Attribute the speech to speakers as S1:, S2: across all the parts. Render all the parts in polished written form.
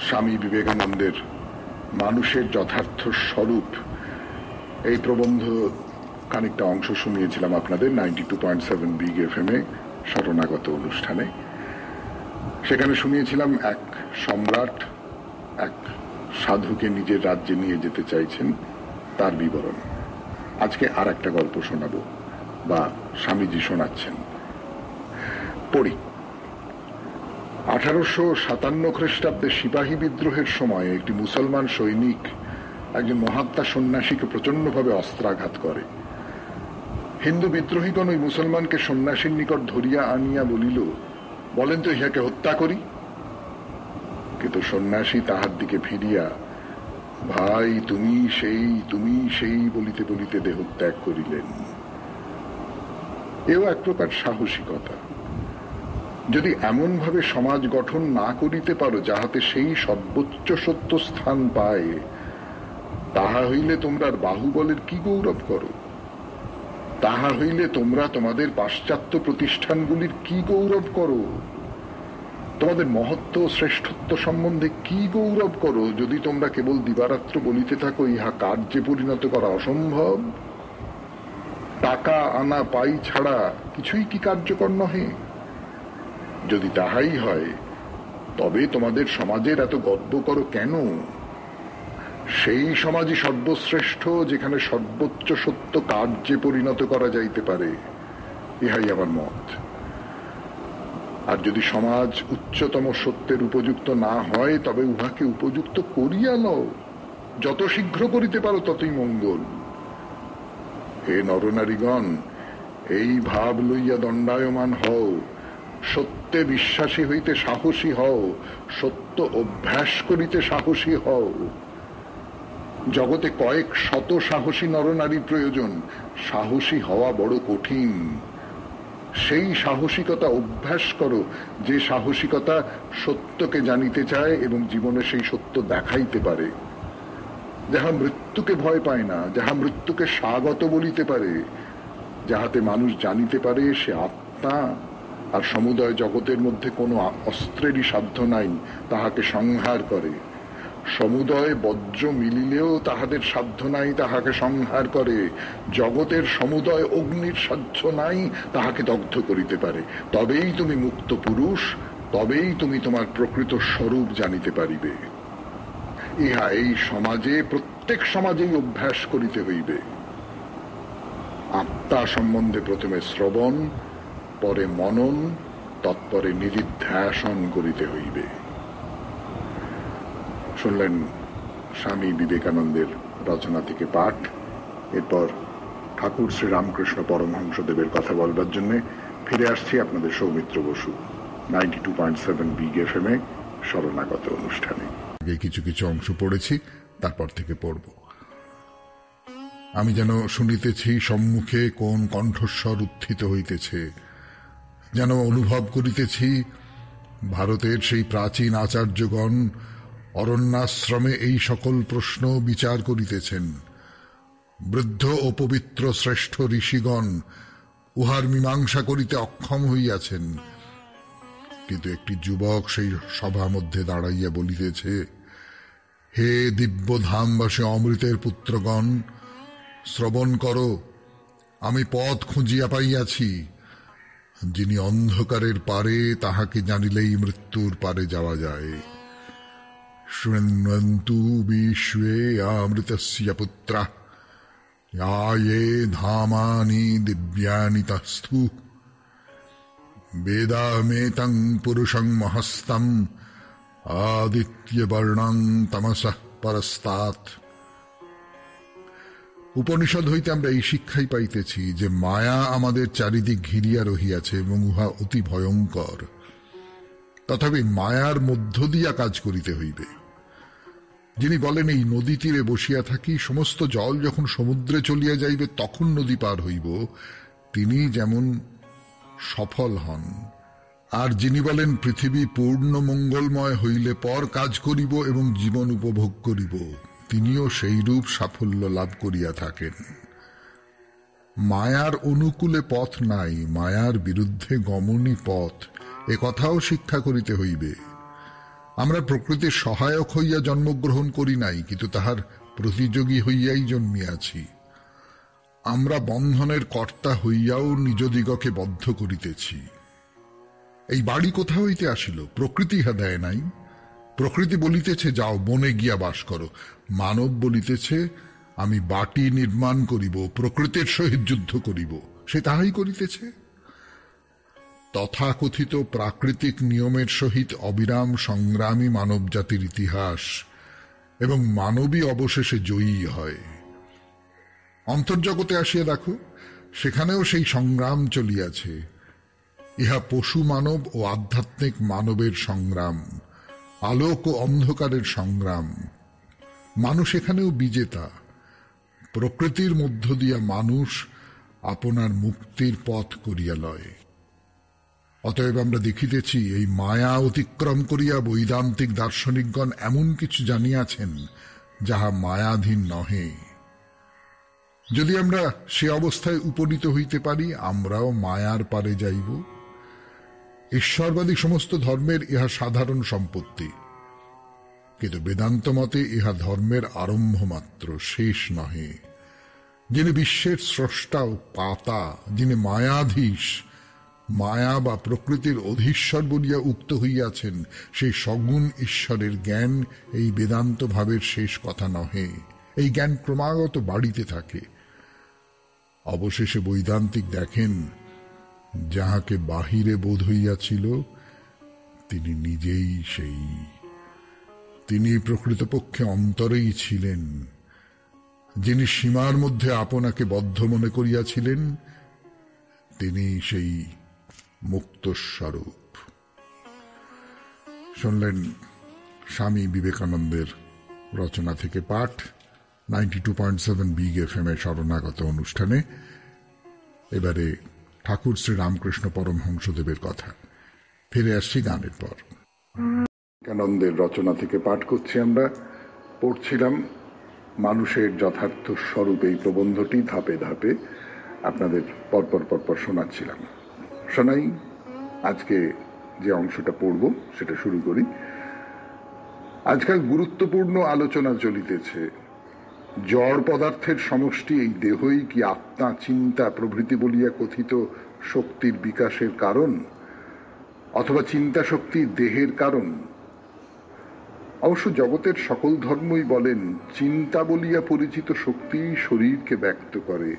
S1: স্বামী বিবেকানন্দের মানুষের যথার্থ স্বরূপ এই প্রবন্ধ খানিকটা অংশ শুনিয়েছিলাম আপনাদের 92.7 বিগ এফএম-এ শরণাগত অনুষ্ঠানে। সেখানে শুনিয়েছিলাম এক সম্রাট এক সাধুকে নিজের রাজ্যে নিয়ে যেতে চাইছেন, তার বিবরণ। আজকে আর একটা গল্প শোনাবো, বা স্বামীজি শোনাচ্ছেন। পড়ি। 1857 খ্রিস্টাব্দে সিপাহী বিদ্রোহের সময় একটি মুসলমান সৈনিক একজন মহাত্মা সন্ন্যাসীকে প্রচন্ডভাবে অস্ত্রাঘাত করে। হিন্দু বিদ্রোহীগণ ওই মুসলমানকে সন্ন্যাসীর নিকট ধরিয়া আনিয়া বলিল, বলেন তো ইহাকে হত্যা করি। কিন্তু সন্ন্যাসী তাহার দিকে ফিরিয়া, ভাই তুমি সেই বলিতে বলিতে দেহত্যাগ করিলেন। এও এক প্রকার সাহসিকতা। যদি এমন ভাবে সমাজ গঠন না করিতে পারো যাহাতে সেই সর্বোচ্চ সত্য স্থান পায়, তাহা হইলে তোমরা বাহুবলের কি গৌরব করো? তাহা হইলে তোমরা তোমাদের পাশ্চাত্য প্রতিষ্ঠানগুলির কি গৌরব করো? তোমাদের মহত্ব শ্রেষ্ঠত্ব সম্বন্ধে কি গৌরব করো, যদি তোমরা কেবল দিবারাত্র বলিতে থাকো ইহা কার্যে পরিণত করা অসম্ভব? টাকা আনা পাই ছাড়া কিছুই কি কার্যকর নহে? যদি তাহাই হয়, তবে তোমাদের সমাজের এত গর্ব করো কেন? সেই সমাজই সর্বশ্রেষ্ঠ যেখানে সর্বোচ্চ সত্য কার্যে পরিণত করা যাইতে পারে, ইহাই আমার মত। আর যদি সমাজ উচ্চতম সত্যের উপযুক্ত না হয়, তবে উহাকে উপযুক্ত করিয়া লও। যত শীঘ্র করিতে পারো ততই মঙ্গল। হে নরনারীগণ, এই ভাব লইয়া দণ্ডায়মান হও। সত্যে বিশ্বাসী হইতে সাহসী হও, সত্য অভ্যাস করিতে সাহসী হও। জগতে কয়েক শত সাহসী নরনারীর প্রয়োজন। সাহসী হওয়া বড় কঠিন। সেই সাহসিকতা অভ্যাস করো, যে সাহসিকতা সত্যকে জানিতে চায় এবং জীবনে সেই সত্য দেখাইতে পারে। যাহা মৃত্যুকে ভয় পায় না, যাহা মৃত্যুকে স্বাগত বলিতে পারে, যাহাতে মানুষ জানিতে পারে সে আত্মা, আর সমুদয় জগতের মধ্যে কোনো অস্ত্রেরই সাধ্য নাই তাহাকে সংহার করে। সমুদয় বজ্র মিলিলেও তাহাদের সাধ্য নাই তাহাকে সংহার করে। জগতের সমুদয় অগ্নির সাধ্য নাই তাহাকে দগ্ধ করিতে পারে। তবেই তুমি মুক্ত পুরুষ, তবেই তুমি তোমার প্রকৃত স্বরূপ জানিতে পারিবে। ইহা এই সমাজে, প্রত্যেক সমাজেই অভ্যাস করিতে হইবে। আত্মা সম্বন্ধে প্রথমে শ্রবণ, পরে মনন, তৎপরে নিধিধ্যাসন করিতে হইবে। শুনলেন স্বামী বিবেকানন্দের রচনা থেকে পাঠ। এরপর ঠাকুর শ্রী রামকৃষ্ণ পরমহংসদেবের কথা বলবার জন্য ফিরে আসছি আপনাদের সৌমিত্র বসু 92.7 বিগ এফএম-এ শরণাগত অনুষ্ঠানে। কিছু কিছু অংশ পড়েছি, তারপর থেকে পড়ব। আমি যেন শুনিতেছি সম্মুখে কোন কণ্ঠস্বর উত্থিত হইতেছে, যেন অনুভব করিতেছি ভারতের সেই প্রাচীন আচার্যগণ অরণ্যাশ্রমে এই সকল প্রশ্ন বিচার করিতেছেন। বৃদ্ধ ও পবিত্র শ্রেষ্ঠ ঋষিগণ উহার মীমাংসা করিতে অক্ষম হইয়াছেন। কিন্তু একটি যুবক সেই সভা মধ্যে দাঁড়াইয়া বলিতেছে, হে দিব্যধামবাসী অমৃতের পুত্রগণ, শ্রবণ করো, আমি পথ খুঁজিয়া পাইয়াছি। যিনি অন্ধকারের পারে, তাহাকে জানিলেই মৃত্যুর পারে যাওয়া যায়। শৃণ্বন্তু বিশ্বে অমৃতস্য পুত্রাঃ, য়ে ধামানি দিব্যানি তস্থু। বেদামেতং পুরুষং মহস্তম, আদিত্যবর্ণং তমসঃ পরস্তাৎ। উপনিষদ হইতে আমরা এই শিক্ষাই পাইতেছি যে মায়া আমাদের চারিদিক ঘিরিয়া রহিয়াছে এবং উহা অতি ভয়ঙ্কর। তথাপি মায়ার মধ্য দিয়া কাজ করিতে হইবে। যিনি বলেন এই নদী তীরে বসিয়া থাকি, সমস্ত জল যখন সমুদ্রে চলিয়া যাইবে তখন নদী পার হইব, তিনি যেমন সফল হন। আর যিনি বলেন পৃথিবী পূর্ণ মঙ্গলময় হইলে পর কাজ করিব এবং জীবন উপভোগ করিব, তিনিও সেইরূপ সাফল্য লাভ করিয়া থাকেন। মায়ার অনুকূলে পথ নাই, মায়ার বিরুদ্ধে গমনই পথ, এ কথাও শিক্ষা করিতে হইবে। আমরা প্রকৃতির সহায়ক হইয়া জন্মগ্রহণ করি নাই, কিন্তু তাহার প্রতিযোগী হইয়াই জন্মিয়াছি। আমরা বন্ধনের কর্তা হইয়াও নিজদিগকে বদ্ধ করিতেছি। এই বাড়ি কোথা হইতে আসিল? প্রকৃতি ইহা দেয় নাই। প্রকৃতি বলিতেছে যাও বনে গিয়া বাস করো, মানব বলিতেছে আমি বাটি নির্মাণ করিব, প্রকৃতির সহিত যুদ্ধ করিব। সে তাহাই করিতেছে। তথাকথিত প্রাকৃতিক নিয়মের সহিত অবিরাম সংগ্রামী মানব জাতির ইতিহাস, এবং মানবী অবশেষে জয়ী হয়। অন্তর্জগতে আসিয়া দেখো, সেখানেও সেই সংগ্রাম চলিয়াছে। ইহা পশু মানব ও আধ্যাত্মিক মানবের সংগ্রাম, আলোক ও অন্ধকারের সংগ্রাম। মানুষ এখানেও বিজেতা। প্রকৃতির মধ্য দিয়া মানুষ আপনার মুক্তির পথ করিয়া লয়। অতএব আমরা দেখিতেছি, এই মায়া অতিক্রম করিয়া বৈদান্তিক দার্শনিকগণ এমন কিছু জানিয়াছেন যাহা মায়াধীন নহে। যদি আমরা সে অবস্থায় উপনীত হইতে পারি, আমরাও মায়ার পারে যাইব। ঈশ্বরবাদী সমস্ত ধর্মের ইহা সাধারণ সম্পত্তি, কিন্তু বেদান্ত মতে ইহা ধর্মের আরম্ভ মাত্র, শেষ নহে। যিনি বিশ্বের স্রষ্টা ও পাতা, যিনি মায়াধীশ, মায়া বা প্রকৃতির অধীশ্বর বলিয়া উক্ত হইয়াছেন, সেই সগুণ ঈশ্বরের জ্ঞান এই বেদান্ত ভাবের শেষ কথা নহে। এই জ্ঞান ক্রমাগত বাড়িতে থাকে। অবশেষে বৈদান্তিক দেখেন, যাহাকে বাহিরে বোধ হইয়াছিল তিনি নিজেই সেই। তিনি প্রকৃতপক্ষে অন্তরেই ছিলেন। যিনি সীমার মধ্যে আপনাকে বদ্ধ মনে করিয়াছিলেন, তিনি সেই মুক্তস্বরূপ। শুনলেন স্বামী বিবেকানন্দের রচনা থেকে পাঠ 92.7 বিগ FM এর শরণাগত অনুষ্ঠানে। এবারে ঠাকুর শ্রী রামকৃষ্ণ পরমহংসদেবের কথা। ফিরে আসছি গানের পর। বিবেকানন্দের রচনা থেকে পাঠ করছি আমরা। পড়ছিলাম মানুষের যথার্থ স্বরূপ, এই প্রবন্ধটি ধাপে ধাপে আপনাদের পরপর শোনাচ্ছিলাম। শোনাই, আজকে যে অংশটা পড়ব সেটা শুরু করি। আজকাল গুরুত্বপূর্ণ আলোচনা চলিতেছে। জড় পদার্থের সমষ্টি এই দেহই কি আত্মা, চিন্তা প্রভৃতি বলিয়া কথিত শক্তির বিকাশের কারণ, অথবা চিন্তা শক্তি দেহের কারণ? অবশ্য জগতের সকল ধর্মই বলেন চিন্তা বলিয়া পরিচিত শক্তি শরীরকে ব্যক্ত করে।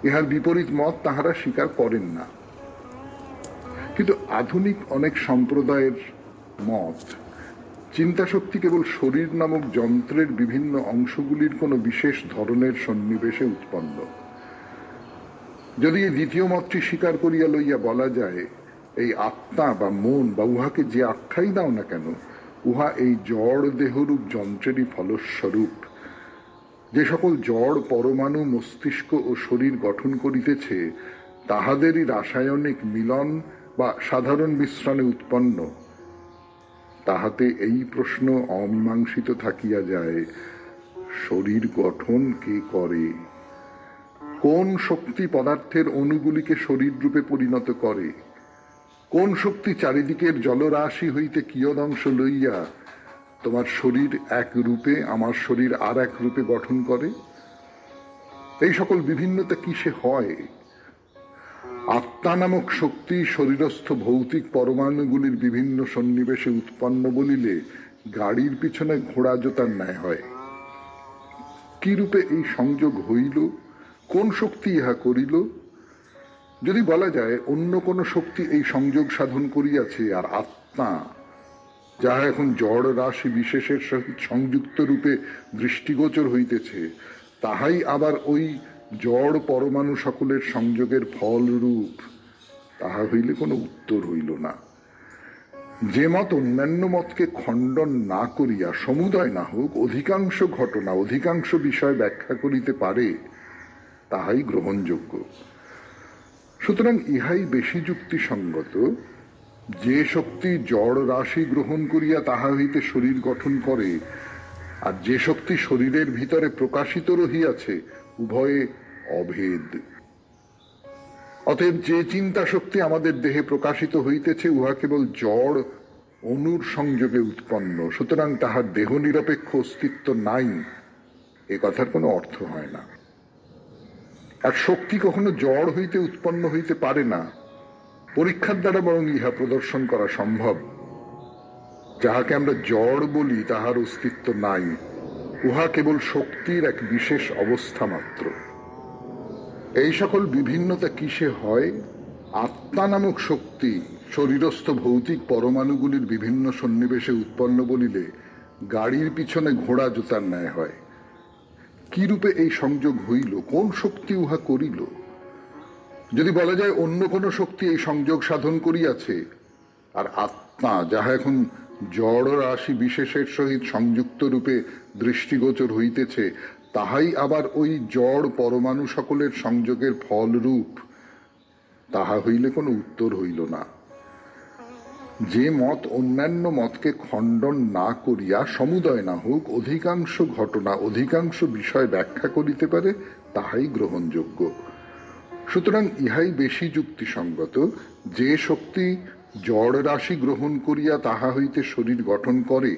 S1: ইহার বিপরীত মত তাহারা স্বীকার করেন না। কিন্তু আধুনিক অনেক সম্প্রদায়ের মত চিন্তা শক্তি কেবল শরীর নামক যন্ত্রের বিভিন্ন অংশগুলির কোনো বিশেষ ধরনের সন্নিবেশে উৎপন্ন। যদি এই দ্বিতীয় মতটি স্বীকার করিয়া লইয়া বলা যায়, এই আত্মা বা মন বা উহাকে যে আখ্যাই দাও না কেন, উহা এই জড় দেহরূপ যন্ত্রেরই ফলস্বরূপ। যে সকল জড় পরমাণু মস্তিষ্ক ও শরীর গঠন করিতেছে, তাহাদেরই রাসায়নিক মিলন বা সাধারণ মিশ্রণে উৎপন্ন। তাহাতে এই প্রশ্ন অমীমাংসিত থাকিয়া যায়, শরীর গঠন কে করে? কোন শক্তি পদার্থের অণুগুলিকে শরীর রূপে পরিণত করে? কোন শক্তি চারিদিকের জলরাশি হইতে কিয়দংশ লইয়া তোমার শরীর এক রূপে, আমার শরীর আর এক রূপে গঠন করে? এই সকল বিভিন্নতা কিসে হয়? আত্মা নামক শক্তি শরীরস্থ ভৌতিক পরমাণুগুলির বিভিন্ন সন্নিবেশে উৎপন্ন বলিলে গাড়ির পিছনে ঘোড়া জোতার ন্যায় হয়। কি রূপে এই সংযোগ হইল? কোন শক্তি ইহা করিল? যদি বলা যায় অন্য কোন শক্তি এই সংযোগ সাধন করিয়াছে, আর আত্মা, যাহা এখন জড় রাশি বিশেষের সহিত সংযুক্ত রূপে দৃষ্টিগোচর হইতেছে, তাহাই আবার ওই জড় পরমাণু সকলের সংযোগের ফল রূপ, তাহা হইলে কোনো উত্তর হইল না। যে মত অন্যান্য মতকে খণ্ডন না করিয়া সমুদয় না হোক অধিকাংশ ঘটনা, অধিকাংশ বিষয় ব্যাখ্যা করিতে পারে, তাহাই গ্রহণযোগ্য। সুতরাং ইহাই বেশি যুক্তিসঙ্গত। যে শক্তি জড় রাশি গ্রহণ করিয়া তাহা হইতে শরীর গঠন করে, আর যে শক্তি শরীরের ভিতরে প্রকাশিত রহিয়াছে, উভয়ে অভেদ। অতএব যে চিন্তা শক্তি আমাদের দেহে প্রকাশিত হইতেছে, উহা কেবল জড় অনুর সংযোগে উৎপন্ন, সুতরাং তাহার দেহ নিরপেক্ষ অস্তিত্ব নাই, এ কথার কোনো অর্থ হয় না। আর শক্তি কখনো জড় হইতে উৎপন্ন হইতে পারে না, পরীক্ষার দ্বারা বরং ইহা প্রদর্শন করা সম্ভব। যাহাকে আমরা জড় বলি তাহার অস্তিত্ব নাই, উহা কেবল শক্তির এক বিশেষ অবস্থা মাত্র। এই সকল বিভিন্নতা কিসে হয়? আত্মা নামক শক্তি শরীরস্থ ভৌতিক পরমাণুগুলির বিভিন্ন সন্নিবেশে উৎপন্ন বলিলে গাড়ির পিছনে ঘোড়া জোতার ন্যায় হয়। কি রূপে এই সংযোগ হইল? কোন শক্তি উহা করিল? যদি বলা যায় অন্য কোন শক্তি এই সংযোগ সাধন করিয়াছে, আর আত্মা যাহা এখন জড় রাশি বিশেষের সহিত সংযুক্ত রূপে দৃষ্টিগোচর হইতেছে, তাহাই আবার ওই জড় পরমাণু সকলের সংযোগের ফল রূপ, তাহা হইলে কোনো উত্তর হইল না। যে মত অন্যান্য মতকে খণ্ডন না করিয়া সমুদয় না হোক অধিকাংশ ঘটনা অধিকাংশ বিষয় ব্যাখ্যা করিতে পারে, তাহাই গ্রহণযোগ্য। সুতরাং ইহাই বেশি যুক্তিসঙ্গত। যে শক্তি জড় রাশি গ্রহণ করিয়া তাহা হইতে শরীর গঠন করে,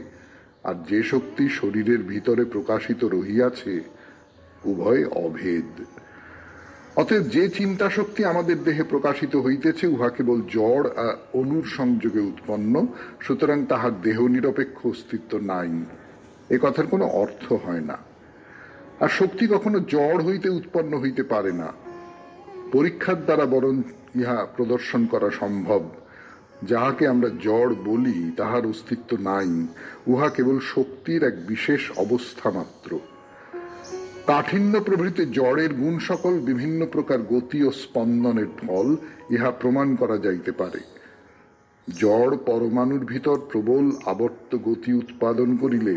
S1: আর যে শক্তি শরীরের ভিতরে প্রকাশিত রহিয়াছে, উভয় অভেদ। অতএব যে চিন্তা শক্তি আমাদের দেহে প্রকাশিত হইতেছে, উহা কেবল জড় অনুর সংযোগে উৎপন্ন, সুতরাং তাহার দেহ নিরপেক্ষ অস্তিত্ব নাই, এ কথার কোনো অর্থ হয় না। আর শক্তি কখনো জড় হইতে উৎপন্ন হইতে পারে না, পরীক্ষার দ্বারা বরং ইহা প্রদর্শন করা সম্ভব। যাহাকে আমরা জড় বলি তাহার অস্তিত্ব নাই, উহা কেবল শক্তির এক বিশেষ অবস্থা মাত্র। কাঠিন্য প্রভৃতি জড়ের গুণ সকল বিভিন্ন প্রকার গতি ও স্পন্দনের ফল, ইহা প্রমাণ করা যাইতে পারে। জড় পরমাণুর ভিতর প্রবল আবর্ত গতি উৎপাদন করিলে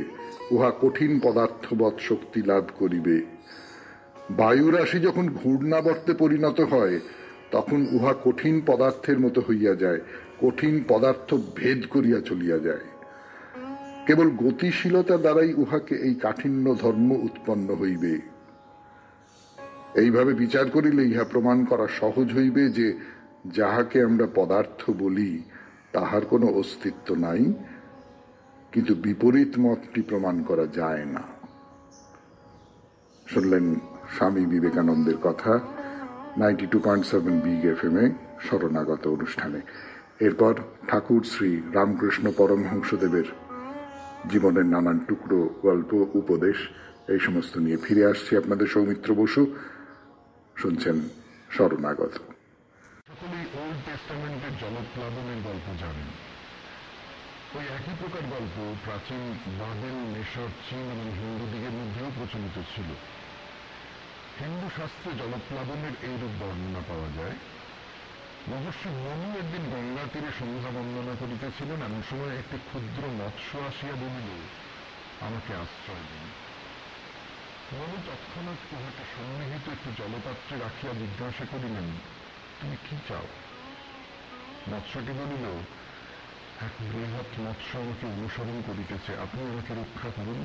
S1: উহা কঠিন পদার্থবৎ শক্তি লাভ করিবে। বায়ুরাশি যখন ঘূর্ণাবর্তে পরিণত হয়, তখন উহা কঠিন পদার্থের মতো হইয়া যায়, কঠিন পদার্থ ভেদ করিয়া চলিয়া যায়। কেবল গতিশীলতা দ্বারাই উহাকে এই কাঠিন্য ধর্ম উৎপন্ন হইবে। এইভাবে বিচার করিলে ইহা প্রমাণ করা সহজ হইবে যে যাহাকে আমরা পদার্থ বলি তাহার কোনো অস্তিত্ব নাই, কিন্তু বিপরীত মতটি প্রমাণ করা যায় না। শুনলেন স্বামী বিবেকানন্দের কথা 92.7 বিগ FM এ শরণাগত অনুষ্ঠানে। এরপর ঠাকুর শ্রী রামকৃষ্ণ পরমহংসদেবের জীবনের নানান টুকরো গল্প উপদেশ এই সমস্ত নিয়ে ফিরে আসছি আপনাদের সৌমিত্র বসু। শুনছেন শরণাগত।
S2: সকলেই ওল্ড টেস্টামেন্টের জলপ্লাবনের গল্প জানেন। ওই একই প্রকার গল্প প্রাচীন বাবেল, মেশর, চীন এবং হিন্দু দিগের মধ্যেও প্রচলিত ছিল। হিন্দু শাস্ত্রে জলপ্লাবনের এইরূপ বর্ণনা পাওয়া যায়। মহর্ষি মনু একদিন গঙ্গা তীরে সন্ধ্যা বন্দনা করিতেছিলেন, এমন সময় একটি ক্ষুদ্র মৎস্য আসিয়া বলিল, আমাকে আশ্রয় দিন। মনু তৎক্ষণাৎ উহাকে সন্নিহিত একটি জলপাত্রে রাখিয়া জিজ্ঞাসা করিলেন, তুমি কি চাও? মৎস্যটি বলিল, এক বৃহৎ মৎস্য আমাকে অনুসরণ করিতেছে, আপনি আমাকে রক্ষা করুন।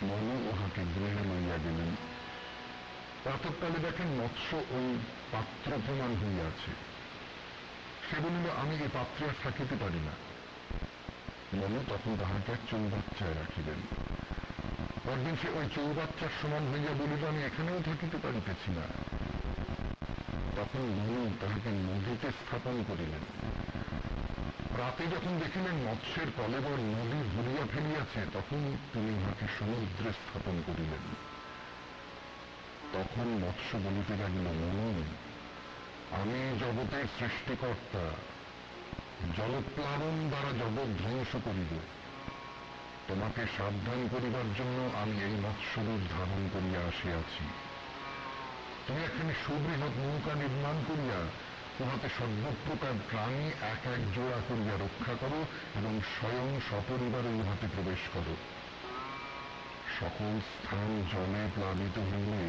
S2: মনু উহাকে গৃহে লইয়া গেলেন। প্রাতঃকালে দেখেন মৎস্য ওই পাত্র প্রমাণ হইয়াছে। সে বলিল, আমি এ পাত্রে আর থাকিতে পারি না। মনু তখন তাহাকে এক চৌবাচ্চায় রাখিলেন। পরদিন সে ওই চৌবাচ্চার সমান হইয়া বলিল, আমি এখানেও থাকিতে পারিতেছি না। তখন মনু তাহাকে নদীতে স্থাপন করিলেন। রাতে যখন দেখিলেন মৎস্যের কলেবর নদী ভরিয়া ফেলিয়াছে, তখন তিনি উহাকে সমুদ্রে স্থাপন করিলেন। তখন মৎস্য বলিতে লাগিল, মনু, আমি জগতের সৃষ্টিকর্তা, জলপ্লাবন দ্বারা জগৎ ধ্বংস করিব। তোমাকে সাবধান করিবার জন্য আমি এই মৎস্যরূপ ধারণ করিয়া আসিয়াছি। তুমি একখানি সুবৃহৎ নৌকা নির্মাণ করিয়া উহাতে সর্বপ্রকার প্রাণী এক এক জোড়া করিয়া রক্ষা করো এবং স্বয়ং সপরিবারে উহাতে প্রবেশ করো। সকল স্থান জলে প্লাবিত হইলে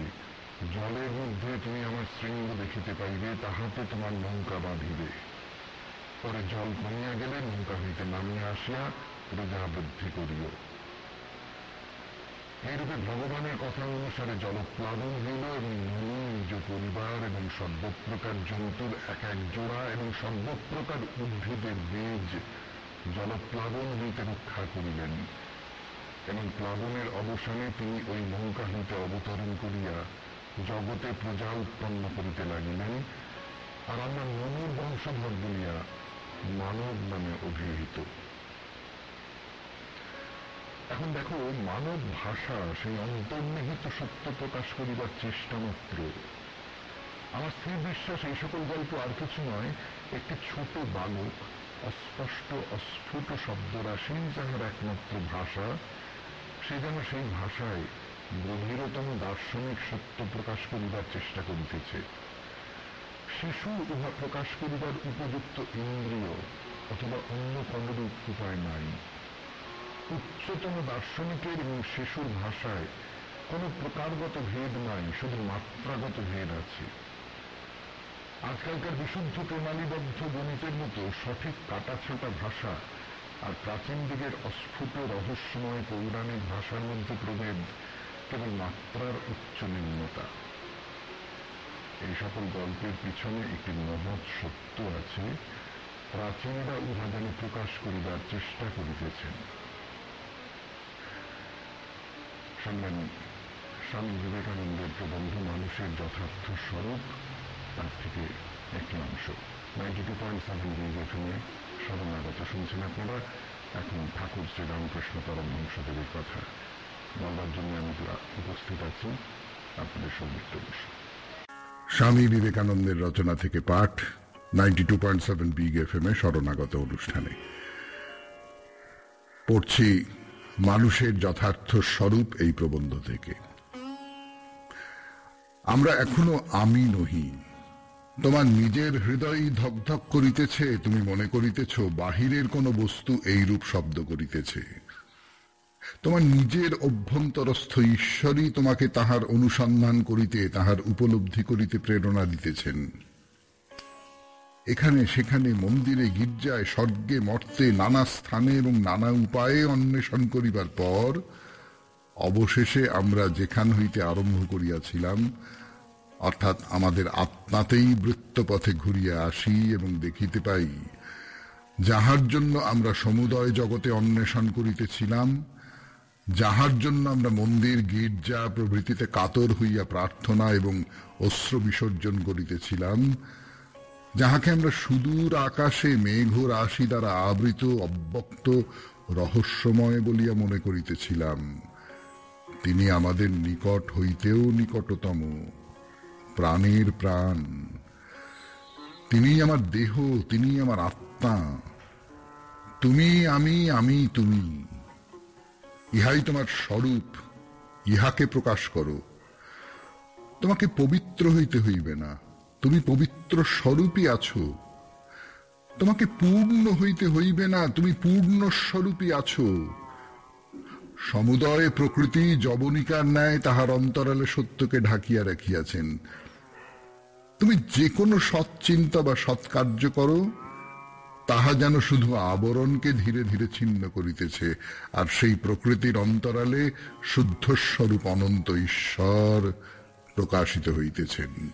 S2: জলের মধ্যে তুমি আমার শৃঙ্গ দেখিতে পাইবে, তাহাতে তোমার নৌকা বাঁধিবে। পরে জল কমিয়া গেলে নৌকা হইতে নামিয়া আসিয়া রোজা বৃদ্ধি করিও। এইরূপে ভগবানের কথা অনুসারে জলপ্লাবন হইল এবং মনু নিজ পরিবার এবং সর্বপ্রকার জন্তুর এক এক জোড়া এবং সর্বপ্রকার উদ্ভিদের বীজ জলপ্লাবন হইতে রক্ষা করিলেন, এবং প্লাবনের অবসানে তিনি ওই নৌকা হইতে অবতরণ করিয়া জগতে প্রজা উৎপন্ন করিতে লাগিলেন, আর আমরা মনুর বংশধর বলিয়া মানব নামে অভিহিত। এখন দেখো, মানব ভাষা সেই অন্তর্নিহিত সত্য প্রকাশ করিবার চেষ্টা মাত্র। আমার স্থির বিশ্বাস এই সকল গল্প আর কিছু নয়, একটি ছোট বালক অস্পষ্ট অস্ফুট শব্দরাশি যাহার একমাত্র ভাষা, সে যেন সেই ভাষায় গভীরতম দার্শনিক সত্য প্রকাশ করিবার চেষ্টা করিতেছে। শিশু উহা প্রকাশ করিবার উপযুক্ত ইন্দ্রিয় অথবা অন্য কোনরূপ উপায় নাই। উচ্চতম দার্শনিকের এবং শিশুর ভাষায় কোনো প্রকারগত ভেদ নাই, শুধু মাত্রাগত ভেদ আছে। আজকালকার বিশুদ্ধ প্রণালীবদ্ধ গণিতের মতো সঠিক কাটাছাটা ভাষা আর প্রাচীন দিকের অস্ফুট রহস্যময় পৌরাণিক ভাষার মধ্যে প্রভেদ কেবল মাত্রার উচ্চ নিম্নতা। এই সকল গল্পের পিছনে একটি মহৎ সত্য আছে, প্রাচীনরা উহা যেন প্রকাশ করিবার চেষ্টা করিতেছেন। শুনলেন স্বামী বিবেকানন্দের প্রবন্ধ মানুষের যথার্থ স্বরূপ, তার থেকে একটি অংশ। 92.7 রেডিও FM শরণাগত শুনছেন আপনারা। এখন ঠাকুর শ্রী রামকৃষ্ণ পরমহংসদেবের কথা বলবার জন্য আমি উপস্থিত আছি আপনাদের সৌমিত্র বসু।
S1: স্বামী বিবেকানন্দের রচনা থেকে পাঠ 92.7 বিগ FM শরণাগত অনুষ্ঠানে পড়ছি মানুষের যথার্থ স্বরূপ এই প্রবন্ধ থেকে। আমরা এখনো আমি নহি। তোমার নিজের হৃদয় ধকধক করিতেছে, তুমি মনে করিতেছ বাহিরের কোন বস্তু এইরূপ শব্দ করিতেছে। তোমার নিজের অভ্যন্তরস্থ ঈশ্বরই তোমাকে তাহার অনুসন্ধান করিতে, তাহার উপলব্ধি করিতে প্রেরণা দিতেছেন। এখানে সেখানে, মন্দিরে, গির্জায়, স্বর্গে, মর্তে, নানা স্থানে এবং নানা উপায়ে অন্বেষণ করিবার পর অবশেষে আমরা যেখান হইতে আরম্ভ করিয়াছিলাম, অর্থাৎ আমাদের আত্মাতেই বৃত্তপথে ঘুরিয়া আসি এবং দেখিতে পাই, যাহার জন্য আমরা সমুদয় জগতে অন্বেষণ করিতেছিলাম, যাহার জন্য আমরা মন্দির, গির্জা প্রভৃতিতে কাতর হইয়া প্রার্থনা এবং অশ্রু বিসর্জন করিতেছিলাম, যাহাকে আমরা সুদূর আকাশে মেঘ রাশি দ্বারা আবৃত অব্যক্ত রহস্যময় বলিয়া মনে করিতেছিলাম, তিনি আমাদের নিকট হইতেও নিকটতম, প্রাণের প্রাণ। তিনি আমার দেহ, তিনি আমার আত্মা। তুমি আমি, আমি তুমি। ইহাই তোমার স্বরূপ, ইহাকে প্রকাশ করো। তোমাকে পবিত্র হইতে হইবে না, তুমি পবিত্র স্বরূপই আছো। তোমাকে পূর্ণ হইতে হইবে না, তুমি পূর্ণ স্বরূপই আছো। সমুদয় প্রকৃতি যবনিকার ন্যায় তাহার অন্তরালে সত্যকে ঢাকিয়া রাখিয়াছেন। তুমি যে কোনো সৎ চিন্তা বা সৎকার্য করো, তাহা যেন শুধু আবরণকে ধীরে ধীরে ছিন্ন করিতেছে, আর সেই প্রকৃতির অন্তরালে শুদ্ধ স্বরূপ অনন্ত ঈশ্বর প্রকাশিত হইতেছেন।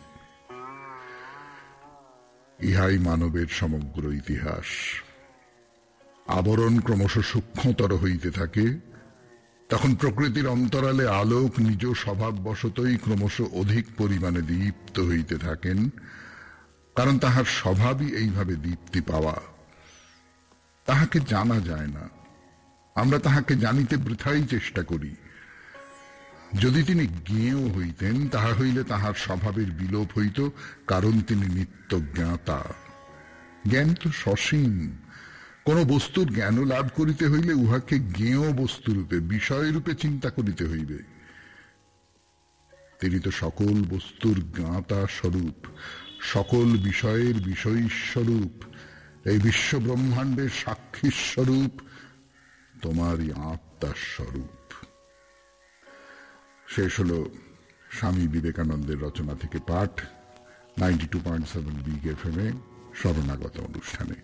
S1: ইহাই মানবের সমগ্র ইতিহাস। আবরণ ক্রমশ সূক্ষ্মতর হইতে থাকে, তখন প্রকৃতির অন্তরালে আলোক নিজ স্বভাববশতই ক্রমশ অধিক পরিমাণে দীপ্ত হইতে থাকেন, কারণ তাহার স্বভাবই এইভাবে দীপ্তি পাওয়া। তাহাকে জানা যায় না, আমরা তাহাকে জানিতে বৃথাই চেষ্টা করি। যদি তিনি জ্ঞেয় হইতেন, তাহা হইলে তাহার স্বভাবের বিলোপ হইত, কারণ তিনি নিত্য জ্ঞাতা। জ্ঞান তো সসীম। কোন বস্তুর জ্ঞান লাভ করিতে হইলে উহাকে জ্ঞেয় বস্তুরূপে, বিষয়রূপে চিন্তা করিতে হইবে। তিনি তো সকল বস্তুর জ্ঞাতা স্বরূপ, সকল বিষয়ের বিষয় স্বরূপ, এই বিশ্ব ব্রহ্মাণ্ডের সাক্ষী স্বরূপ, তোমারই আত্মার স্বরূপ। শেষ হল স্বামী বিবেকানন্দের রচনা থেকে পাঠ 92.7 বিগ FM শরণাগত অনুষ্ঠানে।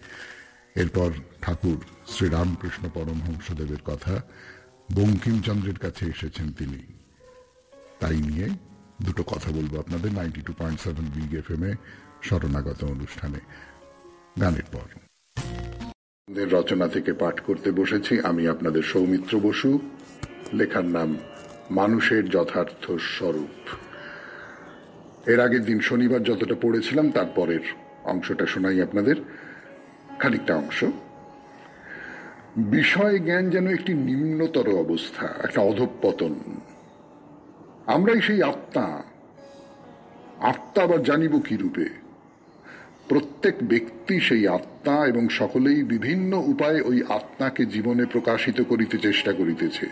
S1: এরপর ঠাকুর শ্রীরামকৃষ্ণ পরমহংসদেবের কথা। বঙ্কিমচন্দ্রের কাছে এসেছেন তিনি, তাই নিয়ে দুটো কথা বলবো আপনাদের 92.7 বিগ FM শরণাগত অনুষ্ঠানে, গানের পর। রচনা থেকে পাঠ করতে বসেছি আমি আপনাদের সৌমিত্র বসু। লেখার নাম মানুষের যথার্থ স্বরূপ। এর আগের দিন শনিবার যতটা পড়েছিলাম তারপরের অংশটা শোনাই আপনাদের, খানিকটা অংশ। বিষয় জ্ঞান যেন একটি নিম্নতর অবস্থা, একটা অধঃপতন। আমরাই সেই আত্মা। আত্মা আবার জানিব কি রূপে? প্রত্যেক ব্যক্তি সেই আত্মা এবং সকলেই বিভিন্ন উপায়ে ওই আত্মাকে জীবনে প্রকাশিত করিতে চেষ্টা করিতেছে।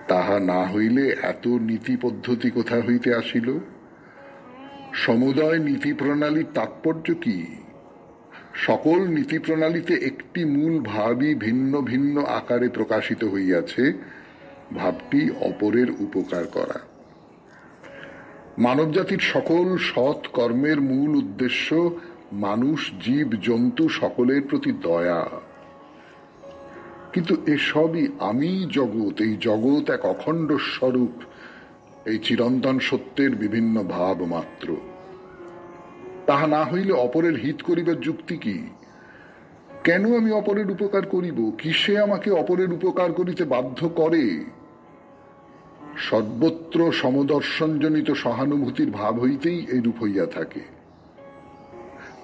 S1: তাহা না হইলে এত নীতি পদ্ধতি কোথা হইতে আসিল? সমুদয় নীতি প্রণালীর তাৎপর্য কি? সকল নীতি প্রণালীতে একটি মূল ভাবই ভিন্ন ভিন্ন আকারে প্রকাশিত হইয়াছে, ভাবটি অপরের উপকার করা। মানবজাতির সকল সৎ কর্মের মূল উদ্দেশ্য মানুষ, জীব, জন্তু সকলের প্রতি দয়া। কিন্তু এসবই আমি জগৎ, এই জগৎ এক অখণ্ড স্বরূপ, এই চিরন্তন সত্যের বিভিন্ন ভাব মাত্র। তাহা না হইলে অপরের হিত করিবার যুক্তি কি? কেন আমি অপরের উপকার করিব? কিসে আমাকে অপরের উপকার করিতে বাধ্য করে? সর্বত্র সমদর্শনজনিত সহানুভূতির ভাব হইতেই এইরূপ হইয়া থাকে।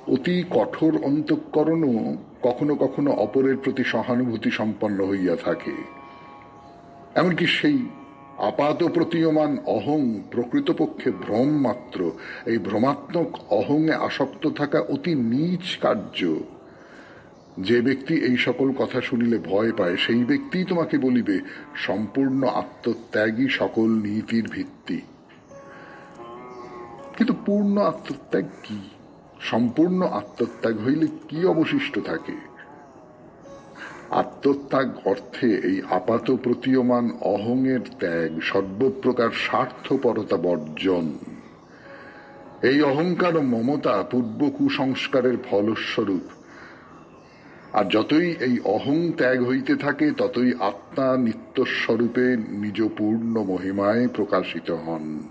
S1: অতি কঠোর অন্তঃকরণও কখনো কখনো অপরের প্রতি সহানুভূতি সম্পন্ন হইয়া থাকে। এমনকি সেই আপাত প্রতীয়মান অহং প্রকৃতপক্ষে ভ্রম মাত্র। এই ভ্রমাত্মক অহংয়ে আসক্ত থাকা অতি নীচ কার্য। যে ব্যক্তি এই সকল কথা শুনিলে ভয় পায়, সেই ব্যক্তি তোমাকে বলিবে সম্পূর্ণ আত্মত্যাগই সকল নীতির ভিত্তি। কিন্তু পূর্ণ আত্মত্যাগ কি? সম্পূর্ণ আত্মত্যাগ হইলে কি অবশিষ্ট থাকে? আত্মত্যাগ অর্থে এই আপাত প্রতীয়মান অহংয়ের ত্যাগ, সর্বপ্রকার স্বার্থপরতা বর্জন। এই অহংকার ও মমতা পূর্ব কুসংস্কারের ফলস্বরূপ। আর যতই এই অহং ত্যাগ হইতে থাকে ততই আত্মা নিত্যস্বরূপে নিজ পূর্ণ মহিমায় প্রকাশিত হন।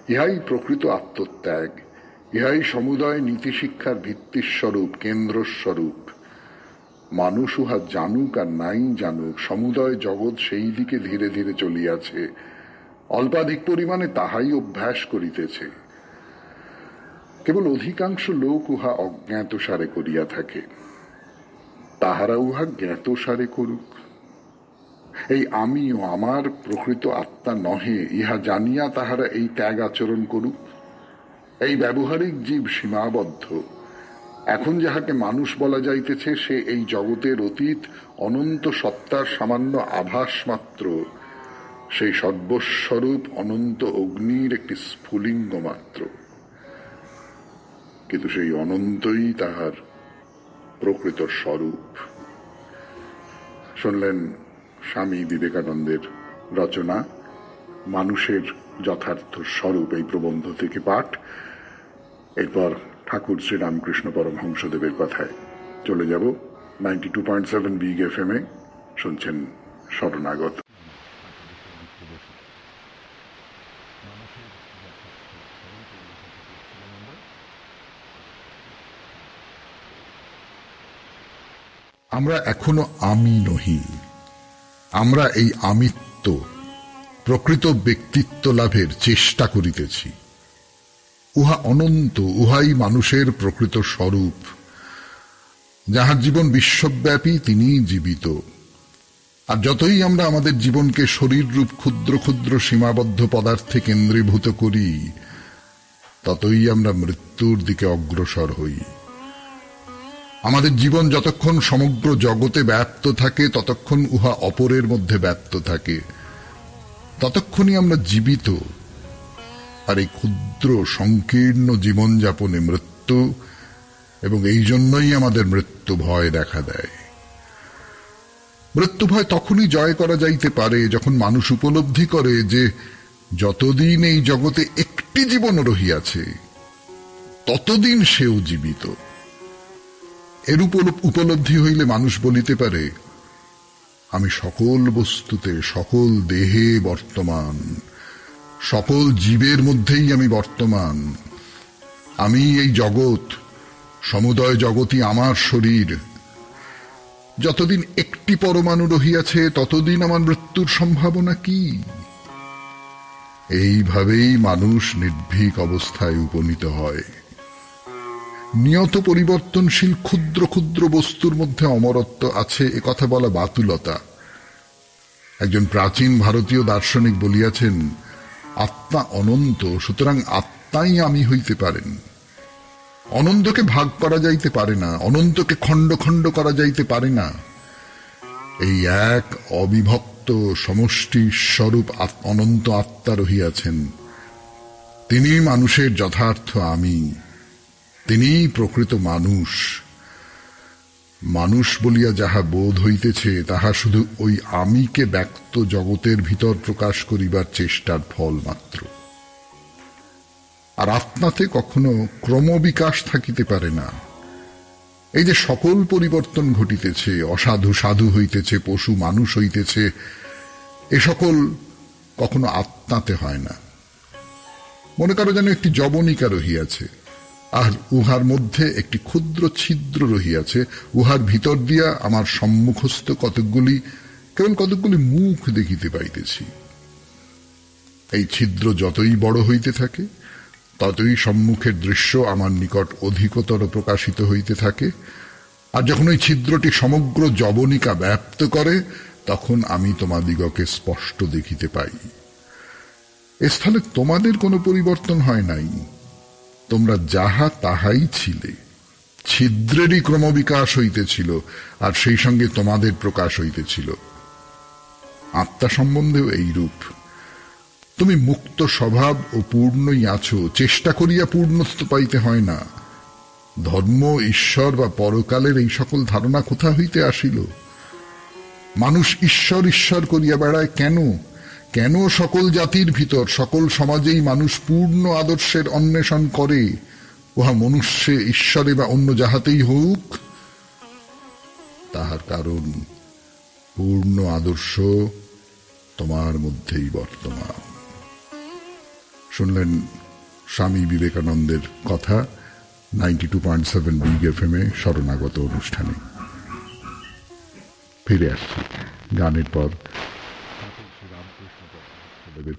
S1: ইহাই প্রকৃত আত্মত্যাগ। ইহাই সমুদয় নীতিশিক্ষার ভিত্তিস্বরূপ, কেন্দ্রস্বরূপ। মানুষ উহা জানুক আর নাই জানুক, সমুদয় জগৎ সেই দিকে ধীরে ধীরে চলিয়াছে। অল্পাধিক পরিমাণে তাহাই অভ্যাস করিতেছে। কেবল অধিকাংশ লোক উহা অজ্ঞাতসারে করিয়া থাকে। তাহারা উহা জ্ঞাতসারে করুক। এই আমি ও আমার প্রকৃত আত্মা নহে, ইহা জানিয়া তাহারা এই ত্যাগ আচরণ করুক। এই ব্যবহারিক জীব সীমাবদ্ধ। এখন যাহাকে মানুষ বলা যাইতেছে, সে এই জগতের অতীত অনন্ত সত্তার সামান্য আভাস মাত্র। সেই সর্বস্বরূপ অনন্ত অগ্নির একটি স্ফুলিঙ্গ মাত্র। কিন্তু সেই অনন্তই তাহার প্রকৃত স্বরূপ। শুনলেন স্বামী বিবেকানন্দের রচনা মানুষের যথার্থ স্বরূপ, এই প্রবন্ধ থেকে পাঠ। এরপর ঠাকুর শ্রীরামকৃষ্ণ পরমহংসদেবের কথায় চলে যাব 92.7 বিগ FM এ। শুনছেন শরণাগত। আমরা এখনো আমি নহি। আমরা এই আমিত্ব, প্রকৃত ব্যক্তিত্ব লাভের চেষ্টা করিতেছি। উহা অনন্ত, উহাই মানুষের প্রকৃত স্বরূপ। যাহার জীবন বিশ্বব্যাপী তিনি জীবিত। আর যতই আমরা আমাদের জীবনকে শরীররূপ ক্ষুদ্র ক্ষুদ্র সীমাবদ্ধ পদার্থে কেন্দ্রীভূত করি, ততই আমরা মৃত্যুর দিকে অগ্রসর হই। আমাদের জীবন যতক্ষণ সমগ্র জগতে ব্যাপ্ত থাকে, ততক্ষণ উহা অপরের মধ্যে ব্যাপ্ত থাকে। ততক্ষণই আমরা জীবিত। আর এই ক্ষুদ্র সংকীর্ণ জীবনযাপনে মৃত্যু, এবং এই জন্যই আমাদের মৃত্যু ভয় দেখা দেয়। মৃত্যু ভয় তখনই জয় করা যাইতে পারে যখন মানুষ উপলব্ধি করে যে যতদিন এই জগতে একটি জীবন রহিয়াছে, ততদিন সেও জীবিত। এরূপ উপলব্ধি হইলে মানুষ বলিতে পারে, আমি সকল বস্তুতে, সকল দেহে বর্তমান, সকল জীবের মধ্যেই আমি বর্তমান। আমি এই জগৎ, সমুদয় জগৎই আমার শরীর। যতদিন একটি পরমাণু রহিয়াছে ততদিন আমার মৃত্যুর সম্ভাবনা কি? এইভাবেই মানুষ নির্ভীক অবস্থায় উপনীত হয়। নিয়ত পরিবর্তনশীল ক্ষুদ্র ক্ষুদ্র বস্তুর মধ্যে অমরত্ব আছে, একথা বলা বাতুলতা। একজন প্রাচীন ভারতীয় দার্শনিক বলিয়াছেন, আত্মা অনন্ত, সুতরাং আত্মাই আমি হইতে পারেন। অনন্তকে ভাগ করা যাইতে পারে না, অনন্তকে খণ্ড খণ্ড করা যাইতে পারে না। এই এক অবিভক্ত সমষ্টি স্বরূপ অনন্ত আত্মা রহিয়াছেন। তিনি মানুষের যথার্থ আমি, তিনিই প্রকৃত মানুষ। মানুষ বলিয়া যাহা বোধ হইতেছে তাহা শুধু ওই আমিকে ব্যক্ত জগতের ভিতর প্রকাশ করিবার চেষ্টার ফল মাত্র। আর আত্মাতে কখনো ক্রমবিকাশ থাকিতে পারে না। এই যে সকল পরিবর্তন ঘটিতেছে, অসাধু সাধু হইতেছে, পশু মানুষ হইতেছে, এ সকল কখনো আত্মাতে হয় না। মনে করো যেন একটি যবনিকা রহিয়াছে, আর উহার মধ্যে একটি ক্ষুদ্র ছিদ্র রহিয়াছে, উহার ভিতর দিয়া আমার সম্মুখস্থ কেবল কতকগুলি মুখ দেখিতে পাইতেছি। এই ছিদ্র যতই বড় হইতে থাকে ততই সম্মুখের দৃশ্য আমার নিকট অধিকতর প্রকাশিত হইতে থাকে। আর যখন ওই ছিদ্রটি সমগ্র যবনিকা ব্যাপ্ত করে তখন আমি তোমাদিগকে স্পষ্ট দেখিতে পাই। এস্থলে তোমাদের কোনো পরিবর্তন হয় নাই, তোমরা যাহা তাহাই ছিলে। ছিদ্রেরই ক্রমবিকাশ হইতেছিল, আর সেই সঙ্গে তোমাদের প্রকাশ হইতেছিল। আত্মা সম্বন্ধেও এইরূপ। তুমি মুক্ত স্বভাব ও পূর্ণই আছো, চেষ্টা করিয়া পূর্ণত্ব পাইতে হয় না। ধর্ম, ঈশ্বর বা পরকালের এই সকল ধারণা কোথা হইতে আসিল? মানুষ ঈশ্বর ঈশ্বর করিয়া বেড়ায় কেন? কেন সকল জাতির ভিতর, সকল সমাজেই মানুষ পূর্ণ আদর্শের অন্বেষণ করে? উহা মনুষ্যে, ঈশ্বরে বা অন্য যাহাতেই হোক, তাহার কারণ পূর্ণ আদর্শ তোমার মধ্যেই বর্তমান। শুনলেন স্বামী বিবেকানন্দের কথা 92.7 বিগ এফএম-এ শরণাগত অনুষ্ঠানে। ফিরে আসছি গানের পর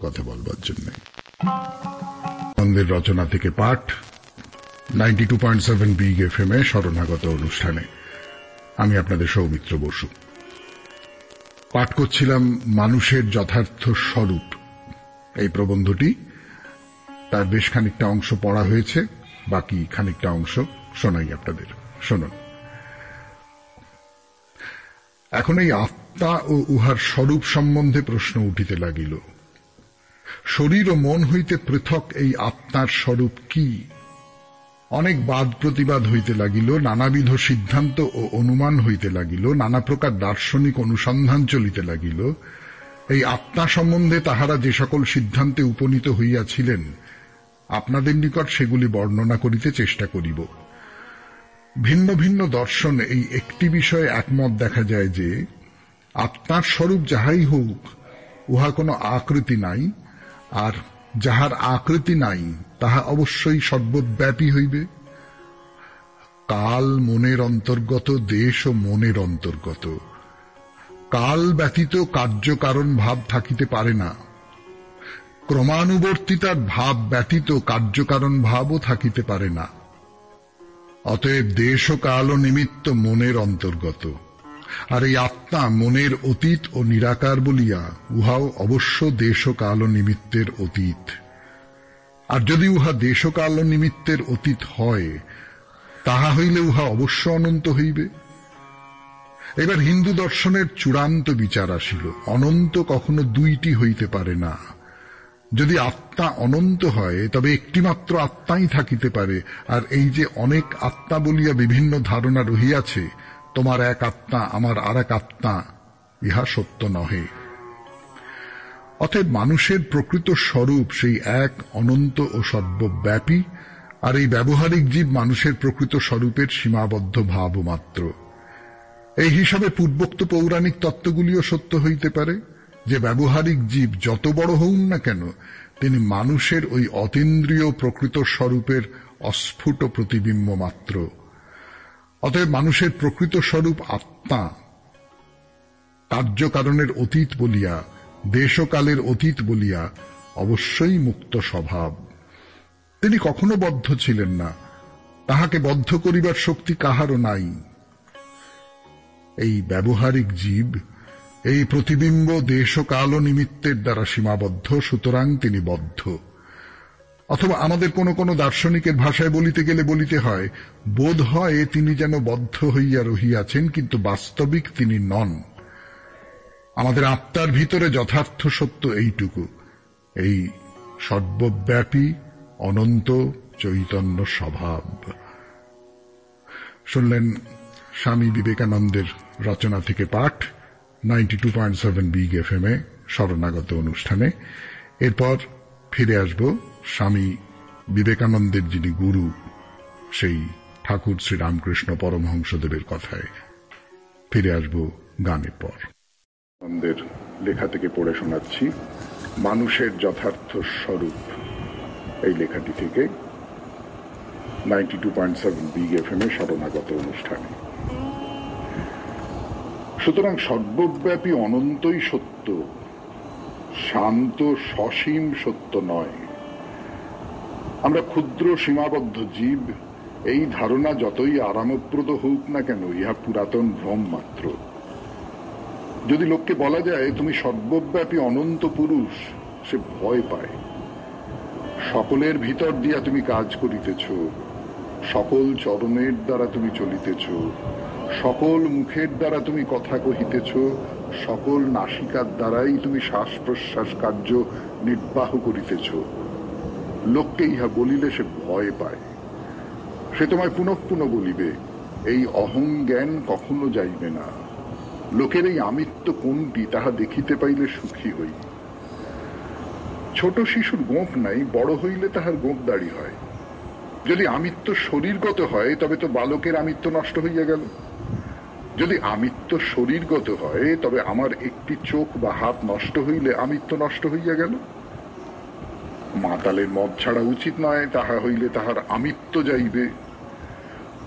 S1: কথা বলবার জন্য। আনন্দের রচনা থেকে পাঠ 92.7 বিগ এফএম-এ শরণাগত অনুষ্ঠানে। আমি আপনাদের সৌমিত্র বসু। পাঠ করছিলাম মানুষের যথার্থ স্বরূপ। এই প্রবন্ধটি তার বেশ খানিকটা অংশ পড়া হয়েছে, বাকি খানিকটা অংশ শোনাই আপনাদের। শুনুন। এখন এই আত্মা ও উহার স্বরূপ সম্বন্ধে প্রশ্ন উঠিতে লাগিল। শরীর ও মন হইতে পৃথক এই আত্মার স্বরূপ কি? অনেক বাদ প্রতিবাদ হইতে লাগিল, নানাবিধ সিদ্ধান্ত ও অনুমান হইতে লাগিল, নানা প্রকার দার্শনিক অনুসন্ধান চলিতে লাগিল। এই আত্মা সম্বন্ধে তাহারা যে সকল সিদ্ধান্তে উপনীত হইয়াছিলেন, আপনাদের নিকট সেগুলি বর্ণনা করিতে চেষ্টা করিব। ভিন্ন ভিন্ন দর্শন এই একটি বিষয়ে একমত দেখা যায় যে আত্মার স্বরূপ যাহাই হোক, উহা কোনো আকৃতি নাই, আর যাহার আকৃতি নাই তাহা অবশ্যই সর্বব্যাপী হইবে। কাল মনের অন্তর্গত, দেশ ও মনের অন্তর্গত। কাল ব্যতীত কার্যকারণ ভাব থাকিতে পারে না, ক্রমানুবর্তিতার ভাব ব্যতীত কার্যকারণ ভাবও থাকিতে পারে না। অতএব দেশ ও কাল ও নিমিত্ত মনের অন্তর্গত। আর এই আত্মা মনের অতীত ও নিরাকার বলিয়া উহাও অবশ্য দেশ ও কাল ও নিমিত্তের অতীত। আর যদি উহা দেশ ও কাল ও নিমিত্তের অতীত হয়, তাহা হইলে উহা অবশ্য অনন্ত হইবে। এবার হিন্দু দর্শনের চূড়ান্ত বিচার আসিল। অনন্ত কখনো দুইটি হইতে পারে না। যদি আত্মা অনন্ত হয় তবে একটিমাত্র আত্মাই থাকিতে পারে। আর এই যে অনেক আত্মা বলিয়া বিভিন্ন ধারণা রহিয়াছে, তোমার এক আত্মা, আমার আর এক আত্মা, ইহা সত্য নহে। অতএব মানুষের প্রকৃত স্বরূপ সেই এক অনন্ত ও সর্বব্যাপী, আর এই ব্যবহারিক জীব মানুষের প্রকৃত স্বরূপের সীমাবদ্ধ ভাব মাত্র। এই হিসাবে পূর্বোক্ত পৌরাণিক তত্ত্বগুলিও সত্য হইতে পারে যে ব্যবহারিক জীব যত বড় হউন না কেন, তিনি মানুষের ওই অতীন্দ্রিয় প্রকৃত স্বরূপের অস্ফুট প্রতিবিম্ব মাত্র। অতএব মানুষের প্রকৃত স্বরূপ আত্মা, কার্যকারণের অতীত বলিয়া, দেশকালের অতীত বলিয়া অবশ্যই মুক্ত স্বভাব। তিনি কখনো বদ্ধ ছিলেন না, তাহাকে বদ্ধ করিবার শক্তি কাহারও নাই। এই ব্যবহারিক জীব, এই প্রতিবিম্ব দেশ ও কাল ও নিমিত্তের দ্বারা সীমাবদ্ধ, সুতরাং তিনি বদ্ধ। অথবা আমাদের কোন কোন দার্শনিকের ভাষায় বলিতে গেলে বলিতে হয়, বোধ হয় তিনি যেন বদ্ধ হইয়া রহিয়াছেন, কিন্তু বাস্তবিক তিনি নন। আমাদের আত্মার ভিতরে যথার্থ সত্য এইটুকু, এই সর্বব্যাপী অনন্ত চৈতন্য স্বভাব। শুনলেন স্বামী বিবেকানন্দের রচনা থেকে পাঠ 92.7 বিগ এফএম এ শরণাগত অনুষ্ঠানে। এরপর ফিরে আসব স্বামী বিবেকানন্দের যিনি গুরু, সেই ঠাকুর শ্রীরামকৃষ্ণ পরমহংসদেবের কথায়। ফিরে আসব গানের পর। বিবেকানন্দের লেখা থেকে পড়ে শোনাচ্ছি মানুষের যথার্থ স্বরূপ, এই লেখাটি থেকে 92.7 বিগ এফএম এ শরণাগত অনুষ্ঠানে। সুতরাং সর্বব্যাপী অনন্তই সত্য, শান্ত সসীম সত্য নয়। আমরা ক্ষুদ্র সীমাবদ্ধ জীব, এই ধারণা যতই আরামপ্রদ হোক না কেন, ইহা পুরাতন ভ্রম মাত্র। যদি লোককে বলা যায় তুমি সর্বব্যাপী অনন্ত পুরুষ, সে ভয় পায়। সকলের ভিতর দিয়া তুমি কাজ করিতেছ, সকল চরণের দ্বারা তুমি চলিতেছ, সকল মুখের দ্বারা তুমি কথা কহিতেছ, সকল নাসিকার দ্বারাই তুমি শ্বাস প্রশ্বাস কার্য নির্বাহ করিতেছ। লোককে ইহা বলিলে সে ভয় পায়। সে তোমায় পুনঃ পুনঃ বলিবে, এই অহং জ্ঞান কখনো যাইবে না। লোকের এই আমিত্ব কোনটি তাহা দেখিতে পাইলে সুখী হই। ছোট শিশুর গোঁফ নাই, বড় হইলে তাহার গোঁফ দাড়ি হয়। যদি আমিত্ব শরীরগত হয় তবে তো বালকের আমিত্ব নষ্ট হইয়া গেল। যদি আমিত্ব শরীরগত হয় তবে আমার একটি চোখ বা হাত নষ্ট হইলে আমিত্ব নষ্ট হইয়া গেল। মাতালের মদ ছাড়া উচিত নয়, তাহা হইলে তাহার আমিত্ব যাইবে।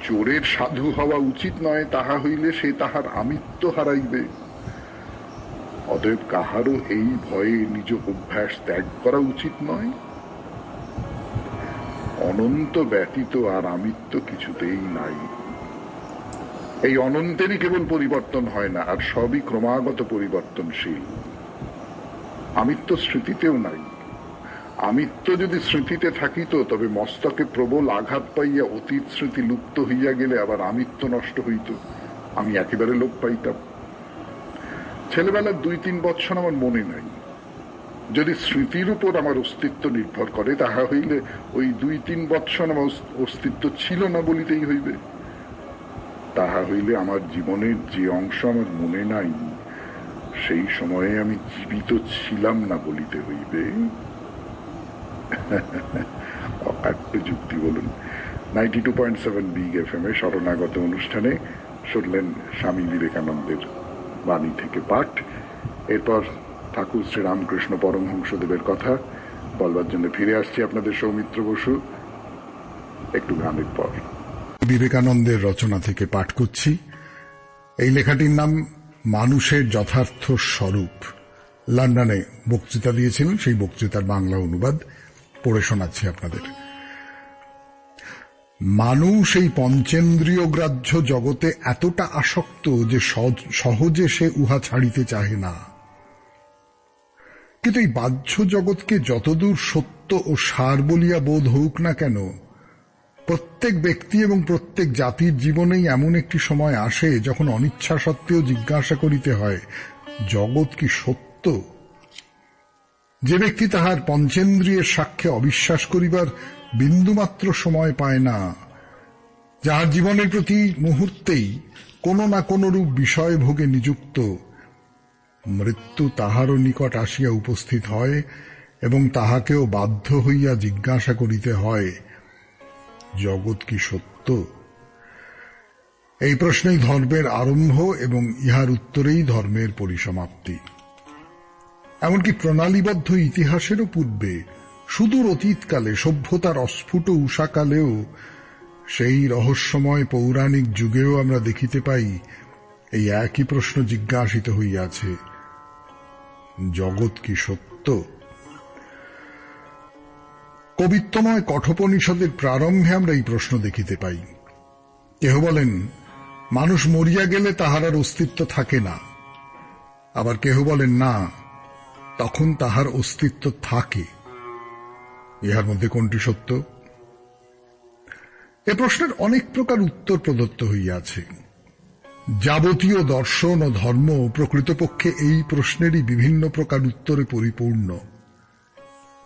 S1: চোরের সাধু হওয়া উচিত নয়, তাহা হইলে সে তাহার আমিত্ব হারাইবে। অতএব কাহারও এই ভয়ে নিজ অভ্যাস ত্যাগ করা উচিত নয়। অনন্ত ব্যতীত আর আমিত্ব কিছুতেই নাই। এই অনন্তেরই কেবল পরিবর্তন হয় না, আর সবই ক্রমাগত পরিবর্তনশীল। আমিত্ব স্মৃতিতেও নাই। আমিত্ব যদি স্মৃতিতে থাকিত তবে মস্তকে প্রবল আঘাত পাইয়া অতীত স্মৃতি লুপ্ত হইয়া গেলে আবার আমিত্ব নষ্ট হইত, আমি একেবারে লোপ পাইতাম। ছেলেবেলার 2-3 বৎসর আমার মনে নাই। যদি স্মৃতির উপর আমার অস্তিত্ব নির্ভর করে তাহা হইলে ওই 2-3 বৎসর আমার অস্তিত্ব ছিল না বলিতেই হইবে। তাহা হইলে আমার জীবনের যে অংশ আমার মনে নাই, সেই সময়ে আমি জীবিত ছিলাম না বলিতে হইবে। অকাট্য যুক্তি বলুন। 92.7 বিগ এফএম এ শরণাগত অনুষ্ঠানে শুনলেন স্বামী বিবেকানন্দের বাণী থেকে পাঠ। এরপর ঠাকুর শ্রীরামকৃষ্ণ পরমহংসদেবের কথা বলবার জন্য ফিরে আসছি আপনাদের সৌমিত্র বসু একটু গানের পর। বিবেকানন্দের রচনা থেকে পাঠ করছি। এই লেখাটির নাম মানুষের যথার্থ স্বরূপ। লন্ডনে বক্তৃতা দিয়েছিলেন, সেই বক্তৃতার বাংলা অনুবাদ পড়ে শোনাচ্ছি আপনাদের। মানুষ এই পঞ্চেন্দ্রিয় গ্রাহ্য জগতে এতটা আসক্ত যে সহজে সে উহা ছাড়িতে চাহে না। কিন্তু এই বাহ্য জগৎকে যতদূর সত্য ও সার বলিয়া বোধ হোক না কেন, প্রত্যেক ব্যক্তি এবং প্রত্যেক জাতির জীবনেই এমন একটি সময় আসে যখন অনিচ্ছা সত্ত্বেও জিজ্ঞাসা করিতে হয়, জগৎ কি সত্য? যে ব্যক্তি তাহার পঞ্চেন্দ্রিয়ের সাক্ষ্যে অবিশ্বাস করিবার বিন্দুমাত্র সময় পায় না, যাহার জীবনের প্রতি মুহূর্তেই কোনো না কোনো রূপ বিষয় ভোগে নিযুক্ত, মৃত্যু তাহারও নিকট আসিয়া উপস্থিত হয় এবং তাহাকেও বাধ্য হইয়া জিজ্ঞাসা করিতে হয়, জগৎ কি সত্য? এই প্রশ্নেই ধর্মের আরম্ভ এবং ইহার উত্তরেই ধর্মের পরিসমাপ্তি। এমনকি প্রণালীবদ্ধ ইতিহাসেরও পূর্বে, সুদূর অতীতকালে, সভ্যতার অস্ফুট উষাকালেও, সেই রহস্যময় পৌরাণিক যুগেও আমরা দেখিতে পাই
S3: এই একই প্রশ্ন জিজ্ঞাসিত হইয়াছে, জগৎ কি সত্য? কবিত্বময় কঠোপনিষদের প্রারম্ভে আমরা এই প্রশ্ন দেখিতে পাই। কেহ বলেন মানুষ মরিয়া গেলে তাহার আর অস্তিত্ব থাকে না, আবার কেহ বলেন না, তখন তাহার অস্তিত্ব থাকে। ইহার মধ্যে কোনটি সত্য? এ প্রশ্নের অনেক প্রকার উত্তর প্রদত্ত হইয়াছে। যাবতীয় দর্শন ও ধর্ম প্রকৃতপক্ষে এই প্রশ্নেরই বিভিন্ন প্রকার উত্তরে পরিপূর্ণ।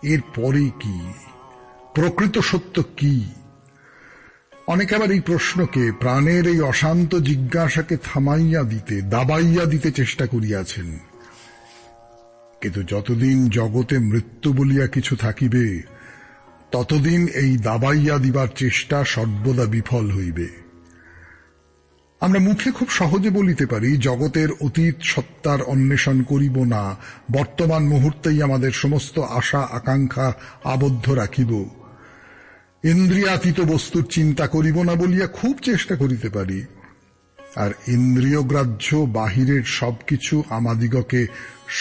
S3: এর পরে কি? প্রকৃত সত্য কি? অনেকে আবার এই প্রশ্নকে, প্রাণের এই অশান্ত জিজ্ঞাসাকে থামাইয়া দিতে, দাবাইয়া দিতে চেষ্টা করিয়াছেন। কিন্তু যতদিন জগতে মৃত্যু বলিয়া কিছু থাকিবে, ততদিন এই দাবাইয়া দিবার চেষ্টা সর্বদা বিফল হইবে। আমরা মুখে খুব সহজে বলিতে পারি, জগতের অতীত সত্তার অন্বেষণ করিব না, বর্তমান মুহূর্তেই আমাদের সমস্ত আশা আকাঙ্ক্ষা আবদ্ধ রাখিব, ইন্দ্রিয়াতীত বস্তুর চিন্তা করিব না বলিয়া খুব চেষ্টা করিতে পারি। আর ইন্দ্রিয়গ্রাহ্য বাহিরের সবকিছু আমাদিগকে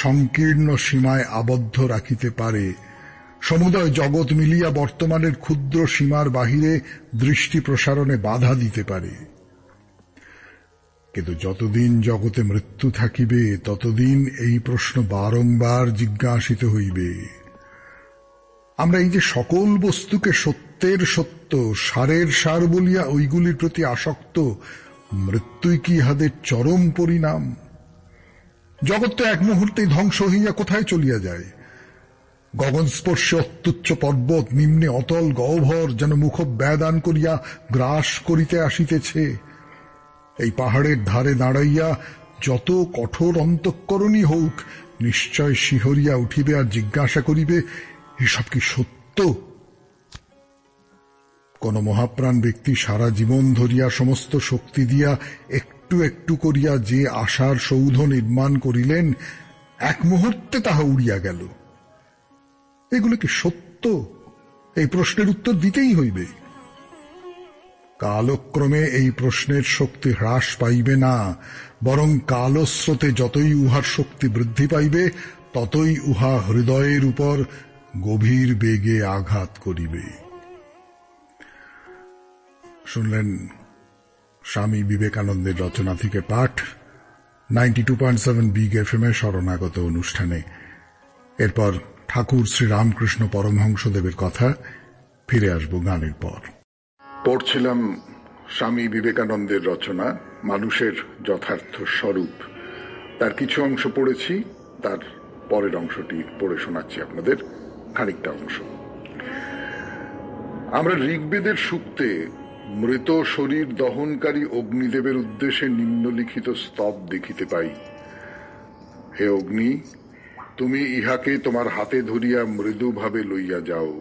S3: সংকীর্ণ সীমায় আবদ্ধ রাখিতে পারে, সমুদয় জগৎ মিলিয়া বর্তমানের ক্ষুদ্র সীমার বাহিরে দৃষ্টি প্রসারণে বাধা দিতে পারে। কিন্তু যতদিন জগতে মৃত্যু থাকিবে, ততদিন এই প্রশ্ন বারংবার জিজ্ঞাসিত হইবে। আমরা এই যে সকল বস্তুকে সত্যের সত্য, সারের সার বলিয়া ওইগুলির প্রতি আসক্ত, মৃত্যুই কি ইহাদের চরম পরিণাম? জগৎ তো এক মুহূর্তেই ধ্বংস হইয়া কোথায় চলিয়া যায়। গগনস্পর্শে অত্যুচ্চ পর্বত নিম্নে অতল গহ্বর যেন মুখব্যাদান করিয়া গ্রাস করিতে আসিতেছে। এই পাহাড়ের ধারে দাঁড়াইয়া যত কঠোর অন্তঃকরণই হোক, নিশ্চয় শিহরিয়া উঠিবে আর জিজ্ঞাসা করিবে, এসব কি সত্য? কোন মহাপ্রাণ ব্যক্তি সারা জীবন ধরিয়া সমস্ত শক্তি দিয়া একটু একটু করিয়া যে আশার সৌধ নির্মাণ করিলেন, এক মুহূর্তে তাহা উড়িয়া গেল। এগুলো কি সত্য? এই প্রশ্নের উত্তর দিতেই হইবে। কালক্রমে এই প্রশ্নের শক্তি হ্রাস পাইবে না, বরং কালস্রোতে যতই উহার শক্তি বৃদ্ধি পাইবে, ততই উহা হৃদয়ের উপর গভীর বেগে আঘাত করিবে। শুনলেন স্বামী বিবেকানন্দের রচনা থেকে পাঠ 92.7 বিগ FM এর শরণাগত অনুষ্ঠানে। এরপর ঠাকুর শ্রী রামকৃষ্ণ পরমহংসদেবের কথা। ফিরে আসব গানের পর।
S1: পড়ছিলাম স্বামী বিবেকানন্দের রচনা মানুষের যথার্থ স্বরূপ। তার কিছু অংশ পড়েছি, তার পরের অংশটি পড়ে শোনাচ্ছি আপনাদের খানিকটা অংশ। আমরা ঋগ্বেদের সূক্তে মৃত শরীর দহনকারী অগ্নিদেবের উদ্দেশ্যে নিম্নলিখিত স্তব দেখিতে পাই। হে অগ্নি, তুমি ইহাকে তোমার হাতে ধরিয়া মৃদুভাবে লইয়া যাও,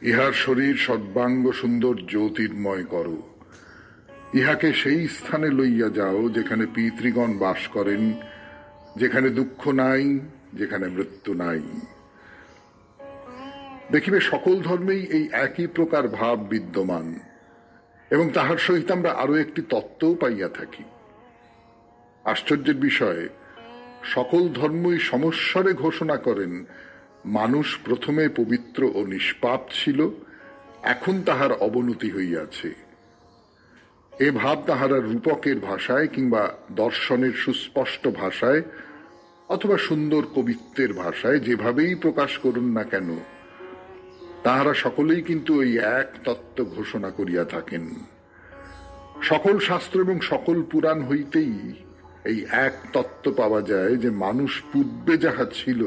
S1: ইহার শরীর সর্বাঙ্গ সুন্দর জ্যোতির্ময় করো। ইহাকে সেই স্থানে লইয়া যাও যেখানে পিতৃগণ বাস করেন, যেখানে দুঃখ নাই, যেখানে মৃত্যু নাই। দেখিবে সকল ধর্মেই এই একই প্রকার ভাব বিদ্যমান, এবং তাহার সহিত আমরা আরো একটি তত্ত্বও পাইয়া থাকি। আশ্চর্যের বিষয়, সকল ধর্মই সমস্বরে ঘোষণা করেন মানুষ প্রথমে পবিত্র ও নিষ্পাপ ছিল, এখন তাহার অবনতি হইয়াছে। এ ভাব তাহারা রূপকের ভাষায় কিংবা দর্শনের সুস্পষ্ট ভাষায় অথবা সুন্দর কবিত্বের ভাষায় যেভাবেই প্রকাশ করুন না কেন, তাহারা সকলেই কিন্তু এই এক তত্ত্ব ঘোষণা করিয়া থাকেন। সকল শাস্ত্র এবং সকল পুরাণ হইতেই এই এক তত্ত্ব পাওয়া যায় যে মানুষ পূর্বে যাহা ছিল,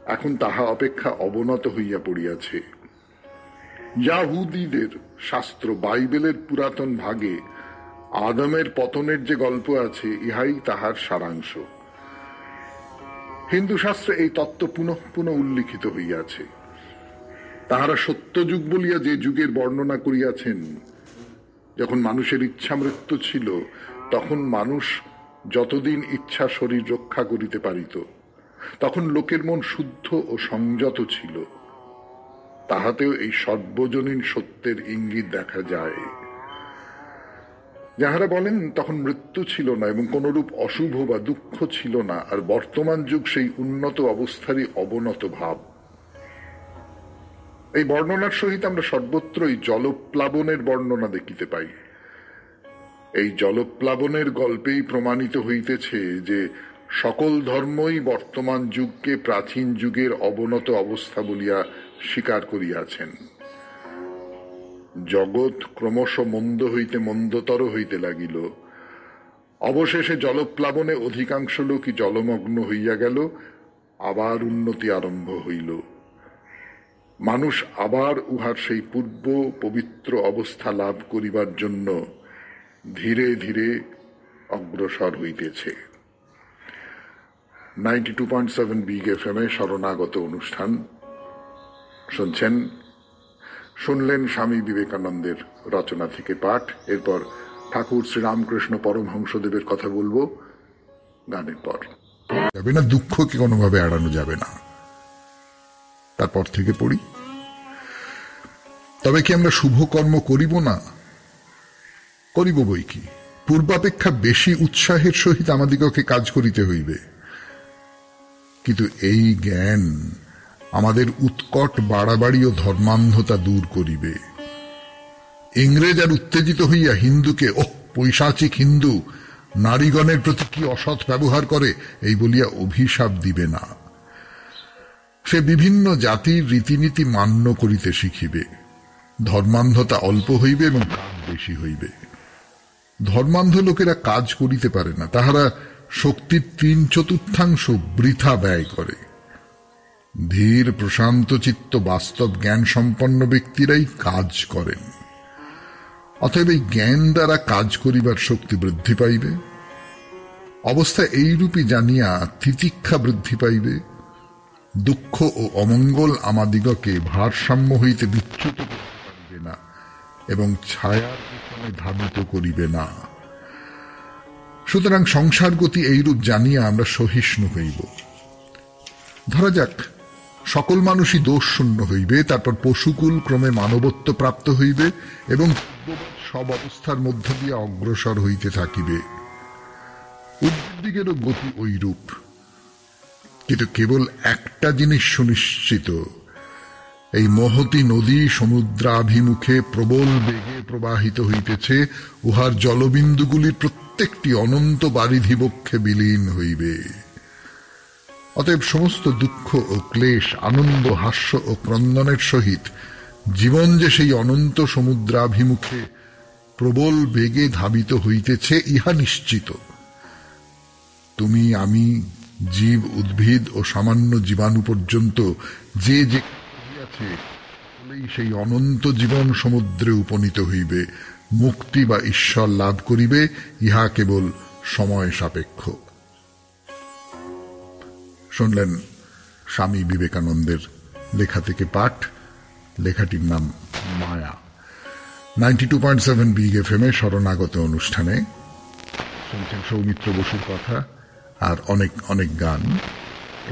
S1: এখন তাহা অপেক্ষা অবনত হইয়া পড়িয়াছে। ইয়াহুদীদের শাস্ত্র বাইবেলের পুরাতন ভাগে আদমের পতনের যে গল্প আছে, ইহাই তাহার সারাংশ। হিন্দু শাস্ত্রে এই তত্ত্ব পুনঃ পুনঃ উল্লিখিত হইয়াছে। তাহারা সত্যযুগ বলিয়া যে যুগের বর্ণনা করিয়াছেন, যখন মানুষের ইচ্ছা মৃত্যু ছিল, তখন মানুষ যতদিন ইচ্ছা শরীর রক্ষা করিতে পারিত, তখন লোকের মন শুদ্ধ ও সংযত ছিল। তাহাতেও এই সর্বজনীন সত্যের ইঙ্গিত দেখা যায়। যাহারা বলেন তখন মৃত্যু ছিল না এবং কোনরূপ অশুভ বা দুঃখ ছিল না, আর বর্তমান যুগ সেই উন্নত অবস্থারই অবনত ভাব। এই বর্ণনার সহিত আমরা সর্বত্রই জলপ্লাবনের বর্ণনা দেখিতে পাই। এই জলপ্লাবনের গল্পেই প্রমাণিত হইতেছে যে সকল ধর্মই বর্তমান যুগকে প্রাচীন যুগের অবনত অবস্থা বলিয়া স্বীকার করিয়াছেন। জগৎ ক্রমশ মন্দ হইতে মন্দতর হইতে লাগিল। অবশেষে জলপ্লাবনে অধিকাংশ লোকই জলমগ্ন হইয়া গেল, আবার উন্নতি আরম্ভ হইল। মানুষ আবার উহার সেই পূর্ব পবিত্র অবস্থা লাভ করিবার জন্য ধীরে ধীরে অগ্রসর হইতেছে। 92.7 বিগ FM এ শরণাগত অনুষ্ঠান শুনলেন স্বামী বিবেকানন্দের রচনা থেকে পাঠ। এরপর ঠাকুর শ্রীরামকৃষ্ণ পরমহংসদেবের কথা বলবো গানের পর।
S3: যাবে না, দুঃখকে কোনোভাবে এড়ানো যাবে না। তারপর থেকে পড়ি, তবে কি আমরা শুভ কর্ম করিব না? করিব বই কি, পূর্বাপেক্ষা বেশি উৎসাহের সহিত আমাদিগকে কাজ করিতে হইবে। কিন্তু এই জ্ঞান আমাদের উৎকট বাড়াবাড়ি ও ধর্মান্ধতা দূর করিবে। ইংরেজ আর উত্তেজিত হইয়া হিন্দুকে পৈশাচিক হিন্দু, নারীগণের প্রতি কি অসৎ ব্যবহার করে এই বলিয়া অভিশাপ দিবে না। সে বিভিন্ন জাতির রীতিনীতি মান্য করিতে শিখিবে। ধর্মান্ধতা অল্প হইবে এবং কাজ বেশি হইবে। ধর্মান্ধ লোকেরা কাজ করিতে পারে না, তাহারা শক্তির 3/4 বৃথা ব্যয় করে। ধীর প্রশান্ত চিত্ত বাস্তব জ্ঞান সম্পন্ন ব্যক্তিরাই কাজ করেন। অতএব এই জ্ঞান দ্বারা কাজ করিবার শক্তি বৃদ্ধি পাইবে। অবস্থা এইরূপই জানিয়া তিতিক্ষা বৃদ্ধি পাইবে। দুঃখ ও অমঙ্গল আমাদিগকে ভারসাম্য হইতে বিচ্যুত করিতে পারিবে না এবং ছায়ার পিছনে ধাবিত করিবে না। সুতরাং সংসার গতি এইরূপ জানিয়া আমরা সহিষ্ণু হইব। ধরা যাক সকল মানুষই দোষ শূন্য হইবে, তারপর পশুকুল ক্রমে মানবত্ব প্রাপ্ত হইবে এবং সব অবস্থার মধ্য দিয়ে অগ্রসর হইতে থাকিবে। উদ্ভিদিকেরও গতি ঐরূপ। কিন্তু কেবল একটা জিনিস সুনিশ্চিত, এই মহতী নদী সমুদ্রাভিমুখে প্রবল বেগে প্রবাহিত হইতেছে। উহার জলবিন্দুগুলির প্রত্যেকটি অনন্ত বারিধিবক্ষে বিলীন হইবে। অতএব সমস্ত দুঃখ ও ক্লেশ, আনন্দ, হাস্য ও ক্রন্দনের সহিত জীবন যে সেই অনন্ত সমুদ্রাভিমুখে প্রবল বেগে ধাবিত হইতেছে ইহা নিশ্চিত। তুমি, আমি, জীব, উদ্ভিদ ও সামান্য জীবাণু পর্যন্ত যে যে আছে সেই অনন্ত জীবন সমুদ্রে উপনীত হইবে, মুক্তি বা ঈশ্বর লাভ করিবে। ইহা কেবল সময় সাপেক্ষ। শুনলেন স্বামী বিবেকানন্দের লেখা থেকে পাঠ। লেখাটির নাম মায়া। 92.7 বিগ FM এ শরণাগত অনুষ্ঠানে শুনছেন সৌমিত্র বসুর কথা আর অনেক অনেক গান।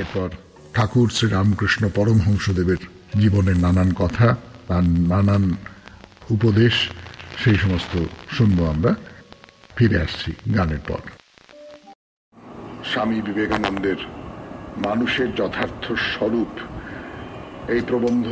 S3: এরপর ঠাকুর শ্রীরামকৃষ্ণ পরমহংসদেবের জীবনের নানান কথা, তার নানান উপদেশ, সেই সমস্ত শুনবো আমরা। ফিরে আসছি গানের পর।
S1: স্বামী বিবেকানন্দের মানুষের যথার্থ স্বরূপ এই প্রবন্ধ